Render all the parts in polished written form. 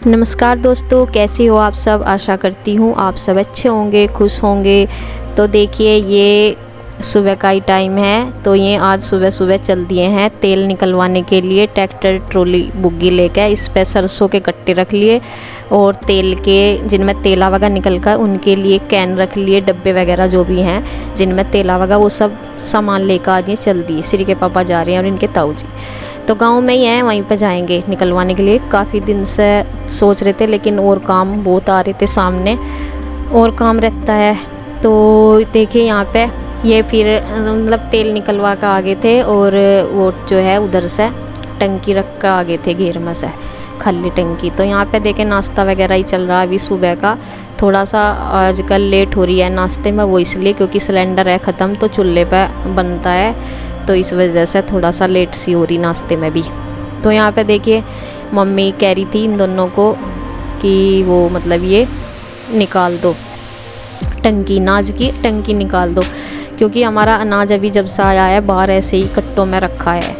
नमस्कार दोस्तों, कैसे हो आप सब। आशा करती हूँ आप सब अच्छे होंगे, खुश होंगे। तो देखिए, ये सुबह का ही टाइम है। तो ये आज सुबह सुबह चल दिए हैं तेल निकलवाने के लिए। ट्रैक्टर ट्रॉली बुग्गी लेकर इस पे सरसों के कट्टे रख लिए और तेल के जिनमें तेला वगैरह निकल कर उनके लिए कैन रख लिए, डब्बे वगैरह जो भी हैं जिनमें तेला वगैरह, वो सब सामान लेकर आज ये चल दिए। श्री के पापा जा रहे हैं और इनके ताऊ जी तो गांव में ही हैं, वहीं पर जाएंगे निकलवाने के लिए। काफ़ी दिन से सोच रहे थे, लेकिन और काम बहुत आ रहे थे सामने, और काम रहता है। तो देखिए यहाँ पे ये फिर मतलब तेल निकलवा कर आगे थे, और वो जो है उधर से टंकी रख कर आगे थे घेर में से, खाली टंकी। तो यहाँ पे देखें नाश्ता वगैरह ही चल रहा है अभी सुबह का। थोड़ा सा आजकल लेट हो रही है नाश्ते में, वो इसलिए क्योंकि सिलेंडर है ख़त्म, तो चूल्हे पे बनता है, तो इस वजह से थोड़ा सा लेट सी हो रही नाश्ते में भी। तो यहाँ पे देखिए मम्मी कह रही थी इन दोनों को कि वो मतलब ये निकाल दो टंकी, अनाज की टंकी निकाल दो, क्योंकि हमारा अनाज अभी जब से आया है बाहर ऐसे ही कट्टों में रखा है,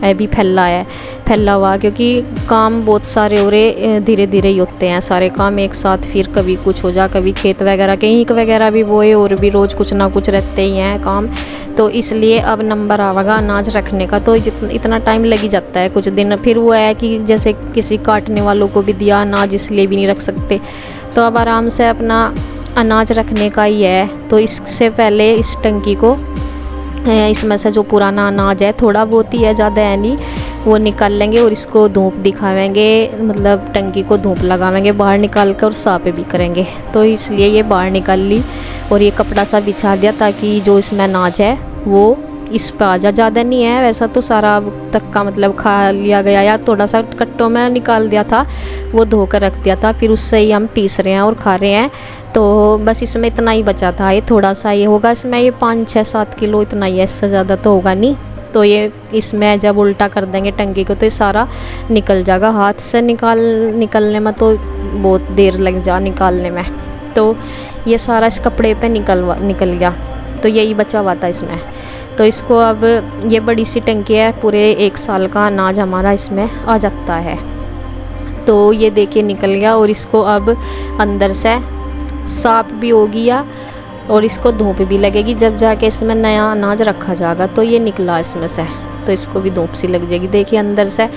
अभी फैला हुआ, क्योंकि काम बहुत सारे हो रहे, धीरे धीरे ही होते हैं सारे काम एक साथ। फिर कभी कुछ हो जा, कभी खेत वगैरह के ईंख वगैरह भी बोए, और भी रोज़ कुछ ना कुछ रहते ही हैं काम। तो इसलिए अब नंबर आवेगा अनाज रखने का, तो इतना टाइम लग ही जाता है कुछ दिन। फिर वो है कि जैसे किसी काटने वालों को भी दिया अनाज, इसलिए भी नहीं रख सकते। तो अब आराम से अपना अनाज रखने का ही है। तो इससे पहले इस टंकी को, इसमें से जो पुराना अनाज है, थोड़ा बहुत ही है, ज़्यादा है नहीं, वो निकाल लेंगे और इसको धूप दिखावेंगे, मतलब टंकी को धूप लगावेंगे बाहर निकाल कर, और साफ़ भी करेंगे। तो इसलिए ये बाहर निकाल ली और ये कपड़ा सा बिछा दिया, ताकि जो इसमें अनाज है वो इस पर आ जा। ज़्यादा नहीं है वैसा, तो सारा अब तक का मतलब खा लिया गया, या थोड़ा सा कट्टों में निकाल दिया था, वो धोकर रख दिया था, फिर उससे ही हम पीस रहे हैं और खा रहे हैं। तो बस इसमें इतना ही बचा था, ये थोड़ा सा ये होगा इसमें, ये 5, 6, 7 किलो इतना ही है, इससे ज़्यादा तो होगा नहीं। तो ये इसमें जब उल्टा कर देंगे टंकी को तो ये सारा निकल जाएगा। हाथ से निकलने में तो बहुत देर लग जा निकालने में। तो ये सारा इस कपड़े पे निकल गया, तो यही बचा हुआ था इसमें। तो इसको अब, ये बड़ी सी टंकी है, पूरे 1 साल का अनाज हमारा इसमें आ जाता है। तो ये देखिए निकल गया, और इसको अब अंदर से साफ भी हो गया और इसको धूप भी लगेगी, जब जाके इसमें नया अनाज रखा जाएगा। तो ये निकला इसमें से, तो इसको भी धूप सी लग जाएगी, देखिए अंदर से।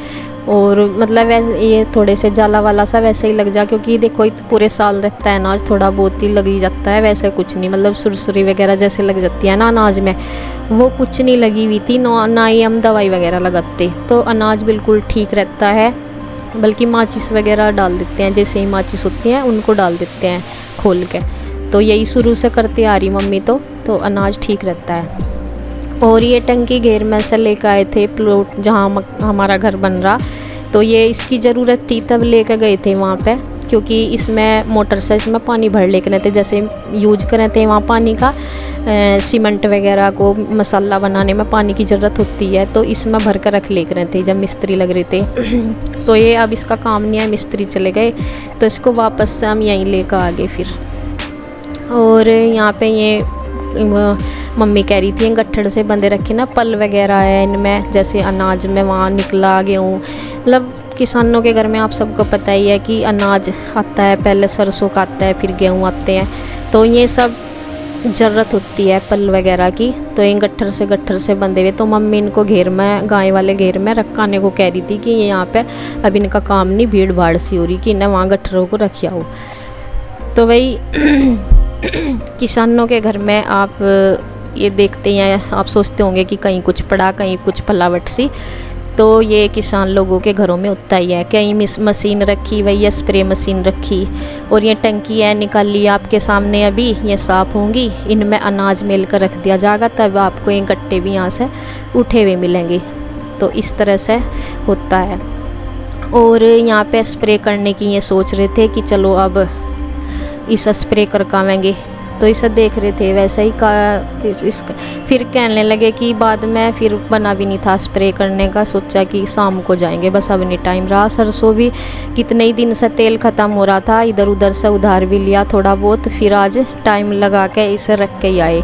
और मतलब वैसे ये थोड़े से जाला वाला सा वैसे ही लग जा, क्योंकि देखो पूरे साल रहता है अनाज, थोड़ा बहुत ही लग ही जाता है, वैसे कुछ नहीं, मतलब सुरसुरी वगैरह जैसे लग जाती है ना अनाज में, वो कुछ नहीं लगी हुई थी। ना ही हम दवाई वगैरह लगाते, तो अनाज बिल्कुल ठीक रहता है। बल्कि माचिस वगैरह डाल देते हैं, जैसे ही माचिस होती हैं उनको डाल देते हैं खोल के। तो यही शुरू से करते आ रही मम्मी, तो अनाज ठीक रहता है। और ये टंकी घेर में से लेकर आए थे प्लॉट जहाँ हमारा घर बन रहा, तो ये इसकी ज़रूरत थी तब लेकर गए थे वहाँ पे, क्योंकि इसमें मोटर से इसमें पानी भर लेकर थे, जैसे यूज करें थे वहाँ पानी का, सीमेंट वगैरह को मसाला बनाने में पानी की ज़रूरत होती है, तो इसमें भर कर रख लेकर थे जब मिस्त्री लग रहे थे। तो ये अब इसका काम नहीं है, मिस्त्री चले गए, तो इसको वापस से हम यहीं लेकर आ गए फिर। और यहाँ पे ये मम्मी कह रही थी गट्ठड़ से बंधे रखे ना, पल वगैरह है इनमें, जैसे अनाज में वहाँ निकला गेहूँ, मतलब किसानों के घर में आप सबको पता ही है कि अनाज आता है, पहले सरसों का आता है, फिर गेहूँ आते हैं, तो ये सब ज़रूरत होती है पल वगैरह की। तो ये गट्ठर से बंधे हुए, तो मम्मी इनको घेर में, गाय वाले घेर में रखाने को कह रही थी कि ये यहाँ पे अब इनका काम नहीं, भीड़ भाड़ सी हो रही कि इन्हें वहाँ गट्ठरों को रखिया हो। तो वही किसानों के घर में आप ये देखते हैं, आप सोचते होंगे कि कहीं कुछ पड़ा, कहीं कुछ फलावट सी, तो ये किसान लोगों के घरों में होता ही है। कहीं मशीन रखी, वही स्प्रे मशीन रखी, और ये टंकी है निकाली आपके सामने, अभी ये साफ़ होंगी, इनमें अनाज मेल कर रख दिया जाएगा, तब आपको ये गट्टे भी यहाँ से उठे हुए मिलेंगे। तो इस तरह से होता है। और यहाँ पे स्प्रे करने की ये सोच रहे थे कि चलो अब इस स्प्रे करवाएंगे, तो इसे देख रहे थे वैसे ही फिर कहने लगे कि बाद में फिर बना भी नहीं था स्प्रे करने का, सोचा कि शाम को जाएंगे, बस अब नहीं टाइम रहा। सरसों भी कितने ही दिन से तेल ख़त्म हो रहा था, इधर उधर से उधार भी लिया थोड़ा बहुत, फिर आज टाइम लगा के इसे रख के ही आए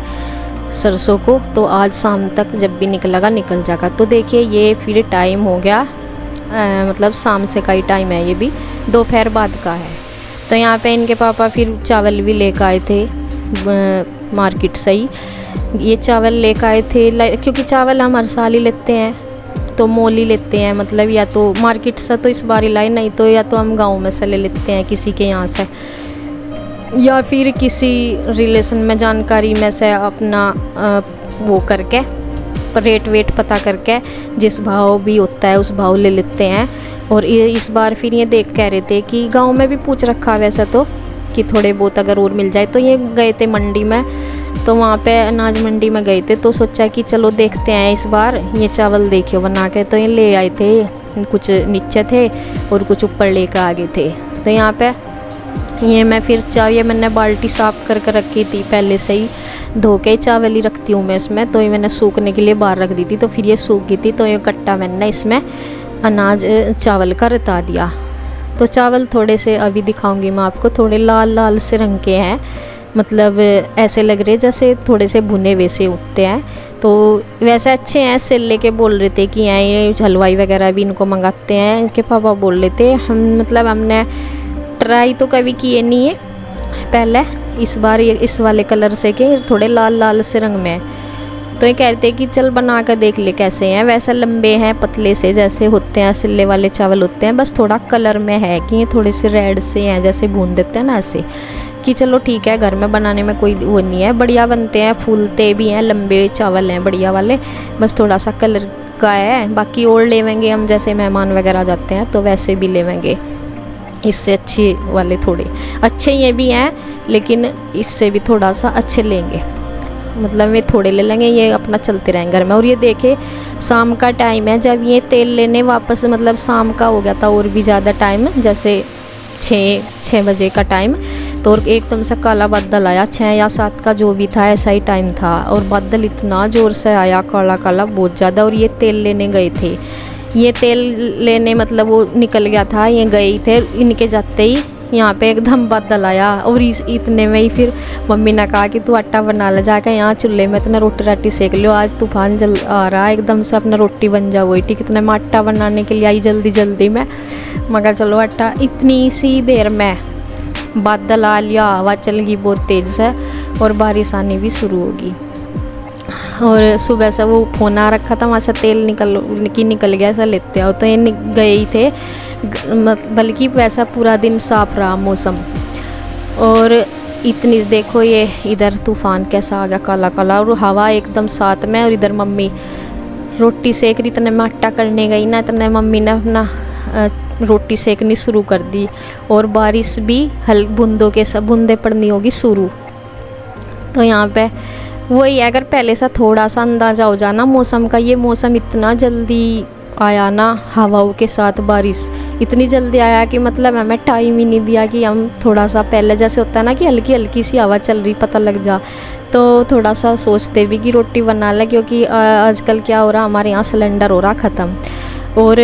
सरसों को। तो आज शाम तक जब भी निकल जाएगा। तो देखिए ये फिर टाइम हो गया मतलब शाम से का ही टाइम है, ये भी दोपहर बाद का है। तो यहाँ पे इनके पापा फिर चावल भी लेकर आए थे मार्केट से ही। ये चावल लेकर आए थे क्योंकि चावल हम हर साल ही लेते हैं, तो मोल ही लेते हैं, मतलब या तो मार्केट से तो इस बार ही लाए, नहीं तो या तो हम गांव में से ले लेते हैं किसी के यहाँ से, या फिर किसी रिलेशन में जानकारी में से अपना वो करके रेट वेट पता करके जिस भाव भी होता है उस भाव ले लेते हैं। और इस बार फिर ये देख कह रहे थे कि गांव में भी पूछ रखा वैसे तो कि थोड़े बहुत अगर और मिल जाए, तो ये गए थे मंडी में, तो वहाँ पे अनाज मंडी में गए थे, तो सोचा कि चलो देखते हैं इस बार ये चावल देखियो बना के। तो ये ले आए थे, कुछ नीचे थे और कुछ ऊपर लेकर आ गए थे। तो यहाँ पे ये मैं फिर ये मैंने बाल्टी साफ़ करके रखी थी पहले से ही, धो के चावल ही रखती हूँ मैं इसमें, तो ये मैंने सूखने के लिए बाहर रख दी थी, तो फिर ये सूख गई थी। तो ये कट्टा मैंने इसमें अनाज चावल का रता दिया। तो चावल थोड़े से अभी दिखाऊंगी मैं आपको, थोड़े लाल लाल से रंग के हैं, मतलब ऐसे लग रहे जैसे थोड़े से भुने वैसे उठते हैं। तो वैसे अच्छे हैं, सिल के बोल रहे थे कि ये हलवाई वगैरह भी इनको मंगाते हैं, इसके पापा बोल रहे थे। मतलब हमने ट्राई तो कभी किए नहीं है पहले, इस बार ये इस वाले कलर से के थोड़े लाल लाल से रंग में है। तो ये कहते हैं कि चल बना कर देख ले कैसे हैं। वैसे लंबे हैं पतले से जैसे होते हैं सिले वाले चावल होते हैं, बस थोड़ा कलर में है कि ये थोड़े से रेड से हैं जैसे भून देते हैं ना ऐसे, कि चलो ठीक है घर में बनाने में कोई वो नहीं है, बढ़िया बनते हैं, फूलते भी हैं, लंबे चावल हैं बढ़िया वाले, बस थोड़ा सा कलर का है। बाकी और लेवेंगे हम, जैसे मेहमान वगैरह जाते हैं तो वैसे भी लेवेंगे, इससे अच्छे वाले थोड़े अच्छे ये भी हैं, लेकिन इससे भी थोड़ा सा अच्छे लेंगे, मतलब ये थोड़े ले लेंगे, ये अपना चलते रहेंगे घर में। और ये देखे शाम का टाइम है, जब ये तेल लेने वापस, मतलब शाम का हो गया था और भी ज़्यादा टाइम, जैसे 6 बजे का टाइम, तो एकदम से काला बादल आया, 6 या 7 का जो भी था ऐसा ही टाइम था, और बादल इतना ज़ोर से आया काला काला बहुत ज़्यादा। और ये तेल लेने गए थे, ये तेल लेने मतलब वो निकल गया था, ये गए थे, इनके जाते ही यहाँ पे एकदम बादल आया। और इतने में ही फिर मम्मी ने कहा कि तू आटा बना ले जाकर, यहाँ चूल्हे में इतना रोटी राटी सेक लियो, आज तूफान जल आ रहा है, एकदम से अपना रोटी बन जा वही ठीक। इतने में आटा बनाने के लिए आई जल्दी जल्दी में, मगर चलो आटा, इतनी सी देर में बादल आ लिया, हवा चल गई बहुत तेज़ से और बारिश आनी भी शुरू होगी। और सुबह से वो फोन आ रखा था, वहाँ से तेल निकल गया ऐसा लेते आओ, तो ये गए ही थे, बल्कि वैसा पूरा दिन साफ रहा मौसम। और इतनी देखो ये इधर तूफान कैसा आ गया काला काला, और हवा एकदम साथ में। और इधर मम्मी रोटी सेक रही, इतने में आटा करने गई ना, इतने मम्मी ने अपना रोटी सेकनी शुरू कर दी, और बारिश भी बूंदों के सब बूंदे पड़नी होगी शुरू। तो यहाँ पे वही है, अगर पहले से थोड़ा सा अंदाज़ा हो जाना मौसम का, ये मौसम इतना जल्दी आया ना, हवाओं के साथ बारिश इतनी जल्दी आया कि मतलब हमें टाइम ही नहीं दिया कि हम थोड़ा सा, पहले जैसे होता है ना कि हल्की हल्की सी हवा चल रही पता लग जा, तो थोड़ा सा सोचते भी कि रोटी बना लें, क्योंकि आजकल क्या हो रहा, हमारे यहाँ सिलेंडर हो रहा ख़त्म, और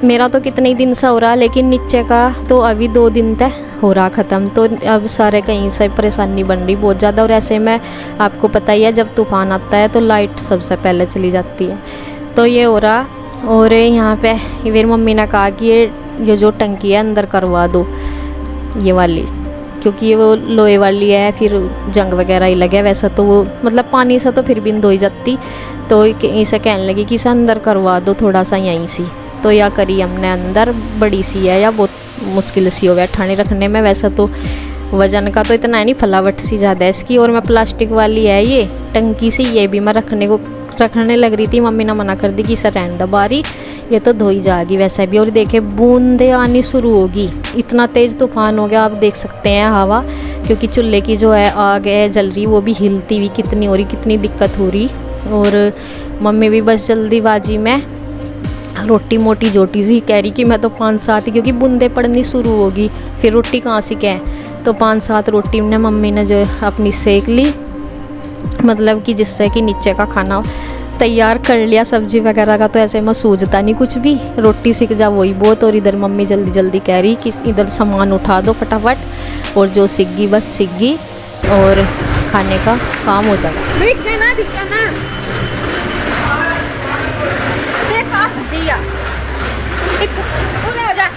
मेरा तो कितने ही दिन से हो रहा, लेकिन नीचे का तो अभी 2 दिन तक हो रहा ख़त्म। तो अब सारे कहीं से परेशानी बन रही बहुत ज़्यादा। और ऐसे में आपको पता ही है जब तूफ़ान आता है तो लाइट सबसे पहले चली जाती है, तो ये हो रहा। और यहाँ पे फिर मम्मी ने कहा कि ये जो टंकी है अंदर करवा दो ये वाली, क्योंकि ये वो लोहे वाली है, फिर जंग वगैरह ही लगे, वैसा तो वो मतलब पानी से तो फिर भी धोई जाती, तो इसे कहने लगी कि इसे अंदर करवा दो थोड़ा सा यहीं सी। तो या करी हमने अंदर, बड़ी सी है या बहुत मुश्किल सी हो गया ठाणे रखने में, वैसा तो वजन का तो इतना है नहीं, फलावट सी ज़्यादा है इसकी। और मैं प्लास्टिक वाली है ये टंकी सी, ये भी मैं रखने लग रही थी, मम्मी ने मना कर दी कि इसे रहने दो बारी, ये तो धोई जाएगी वैसे भी। और देखे बूंदे आनी शुरू होगी, इतना तेज़ तूफान हो गया, आप देख सकते हैं हवा, क्योंकि चूल्हे की जो है आग है जल रही, वो भी हिलती हुई कितनी हो रही, कितनी दिक्कत हो रही। और मम्मी भी बस जल्दीबाजी में रोटी मोटी जोटी सी कह रही कि मैं तो 5-7, क्योंकि बूंदे पड़नी शुरू होगी, फिर रोटी कहाँ से क्या है, तो 5-7 रोटी ने मम्मी ने जो अपनी सेक ली, मतलब कि जिससे कि नीचे का खाना तैयार कर लिया। सब्जी वगैरह का तो ऐसे मैं सूझता नहीं कुछ भी, रोटी सीख जा वही बहुत। और इधर मम्मी जल्दी जल्दी कह रही कि इधर सामान उठा दो फटाफट, और जो सीख गई बस सीख गई, और खाने का काम हो जाएगा। पूरा हो जा,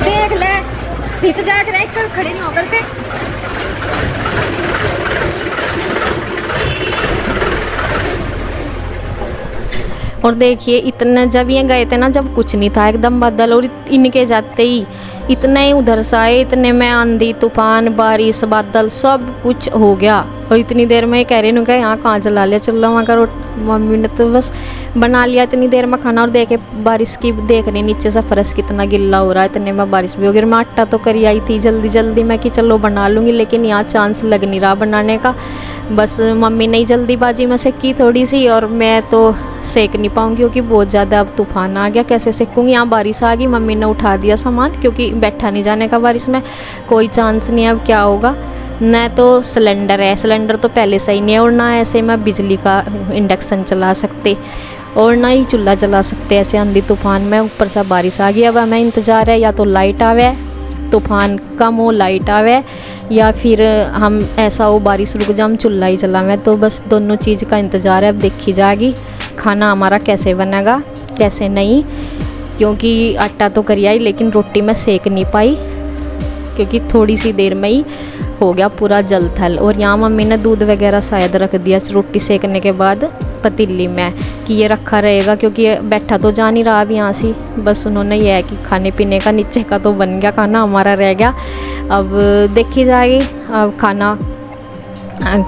देख ले पीछे जाकर एक खड़े नहीं हो करते। और देखिए इतने जब ये गए थे ना, जब कुछ नहीं था, एकदम बादल, और इनके जाते ही इतने ही उधर से आए, इतने में आंधी तूफान बारिश बादल सब कुछ हो गया। और इतनी देर में कह रही हूँ कि यहाँ कहाँ जला लिया, चल रहा वहाँ का। मम्मी ने तो बस बना लिया इतनी देर में खाना। और देखे बारिश की, देख रही नीचे से फर्श कितना गिल्ला हो रहा है, इतने में बारिश भी हो गई। मैं आटा तो करी आई थी जल्दी जल्दी में कि चलो बना लूँगी, लेकिन यहाँ चांस लग नहीं रहा बनाने का। बस मम्मी ने जल्दीबाजी में सेकी थोड़ी सी, और मैं तो सेक नहीं पाऊँगी क्योंकि बहुत ज़्यादा अब तूफान आ गया, कैसे सेकूँगी। यहाँ बारिश आ गई, मम्मी ने उठा दिया सामान क्योंकि बैठा नहीं जाने का बारिश में, कोई चांस नहीं है अब क्या होगा। न तो सिलेंडर है, सिलेंडर तो पहले से ही नहीं है, और ना ऐसे में बिजली का इंडक्शन चला सकते, और ना ही चूल्हा जला सकते ऐसे आंधी तूफान में। ऊपर से बारिश आ गई, अब हमें इंतज़ार है या तो लाइट आवे, तूफान कम हो लाइट आवे, या फिर हम ऐसा हो बारिश रुक जा हम चूल्हा ही जलावें। तो बस दोनों चीज़ का इंतज़ार है, अब देखी जाएगी खाना हमारा कैसे बनेगा कैसे नहीं। क्योंकि आटा तो करी आई, लेकिन रोटी मैं सेक नहीं पाई क्योंकि थोड़ी सी देर में ही हो गया पूरा जल थल। और यहाँ मम्मी ने दूध वगैरह शायद रख दिया रोटी सेकने के बाद पतीली में कि ये रखा रहेगा, क्योंकि ये बैठा तो जा नहीं रहा अब यहाँ से। बस उन्होंने ये है कि खाने पीने का नीचे का तो बन गया, खाना हमारा रह गया। अब देखी जाएगी अब खाना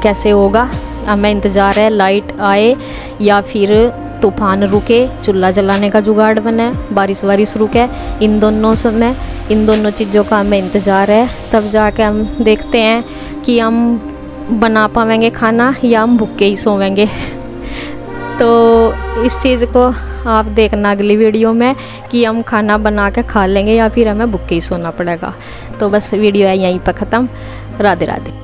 कैसे होगा। हमें इंतज़ार है लाइट आए या फिर तूफान रुके, चूल्हा जलाने का जुगाड़ बने, बारिश वारिश रुके। इन दोनों चीज़ों का हमें इंतज़ार है। तब जाके हम देखते हैं कि हम बना पाएंगे खाना या हम भूखे ही सोएंगे। तो इस चीज़ को आप देखना अगली वीडियो में कि हम खाना बना के खा लेंगे या फिर हमें भूखे ही सोना पड़ेगा। तो बस वीडियो है यहीं पर ख़त्म। राधे राधे।